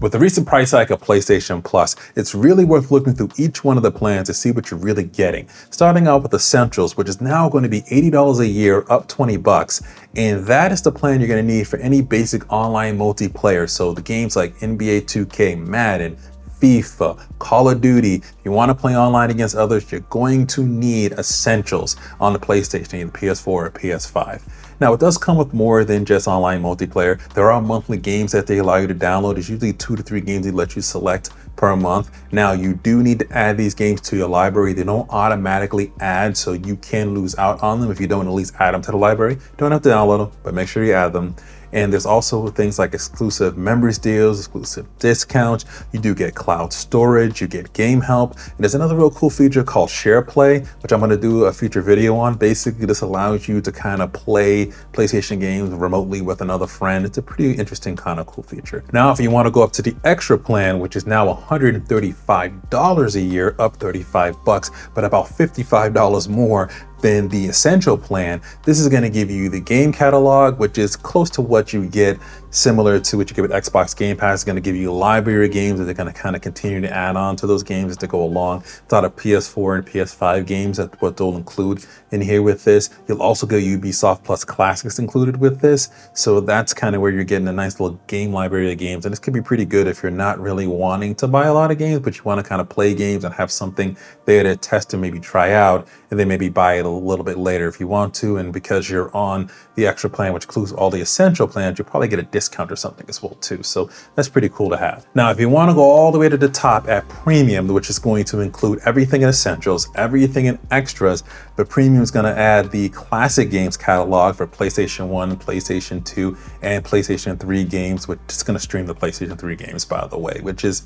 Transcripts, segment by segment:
With the recent price hike of PlayStation Plus, it's really worth looking through each one of the plans to see what you're really getting. Starting out with Essentials, which is now going to be $80 a year, up 20 bucks. And that is the plan you're going to need for any basic online multiplayer. So the games like NBA 2K, Madden, FIFA, Call of Duty. If you want to play online against others, you're going to need Essentials on the PlayStation, either PS4 or PS5. Now, it does come with more than just online multiplayer. There are monthly games that they allow you to download. It's usually 2 to 3 games they let you select per month. Now, you do need to add these games to your library. They don't automatically add, so you can lose out on them if you don't at least add them to the library. You don't have to download them, but make sure you add them. And there's also things like exclusive members deals, exclusive discounts. You do get cloud storage, you get game help. And there's another real cool feature called Share Play, which I'm gonna do a future video on. Basically, this allows you to kind of play PlayStation games remotely with another friend. It's a pretty interesting kind of cool feature. Now, if you wanna go up to the extra plan, which is now $135 a year, up 35 bucks, but about $55 more than the essential plan, this is going to give you the game catalog, which is close to what you get, similar to what you get with Xbox Game Pass. It's going to give you a library of games that they're going to kind of continue to add on to those games as they go along. It's not a PS4 and PS5 games, that's what they'll include in here with this. You'll also get Ubisoft Plus Classics included with this. So that's kind of where you're getting a nice little game library of games. And this could be pretty good if you're not really wanting to buy a lot of games, but you want to kind of play games and have something there to test and maybe try out, and then maybe buy it a little bit later if you want to. And because you're on the extra plan, which includes all the essential plans, you'll probably get a discount or something as well too. So that's pretty cool to have. Now, if you want to go all the way to the top at premium, which is going to include everything in essentials, everything in extras, but premium is going to add the classic games catalog for PlayStation 1, PlayStation 2, and PlayStation 3 games, which is going to stream the PlayStation 3 games, by the way, which is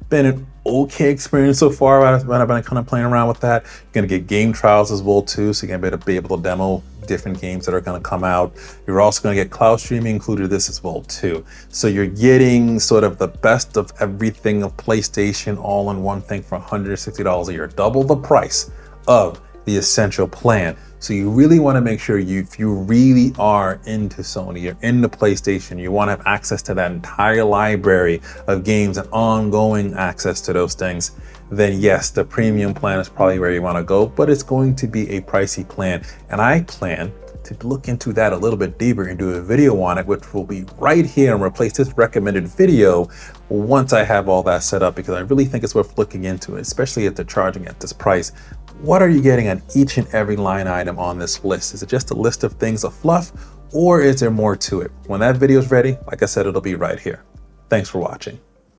been an okay experience so far when I've been kind of playing around with that. You're going to get game trials as well too, so you're going to be able to demo different games that are going to come out. You're also going to get cloud streaming included in this as well too. So you're getting sort of the best of everything of PlayStation all in one thing for $160 a year, double the price of the essential plan. So you really want to make sure if you really are into Sony, you're into PlayStation, you want to have access to that entire library of games and ongoing access to those things, then yes, the premium plan is probably where you want to go, but it's going to be a pricey plan. And I plan to look into that a little bit deeper and do a video on it, which will be right here and replace this recommended video once I have all that set up, because I really think it's worth looking into, especially if they're charging at this price. What are you getting on each and every line item on this list? Is it just a list of things of fluff, or is there more to it? When that video is ready, like I said, it'll be right here. Thanks for watching.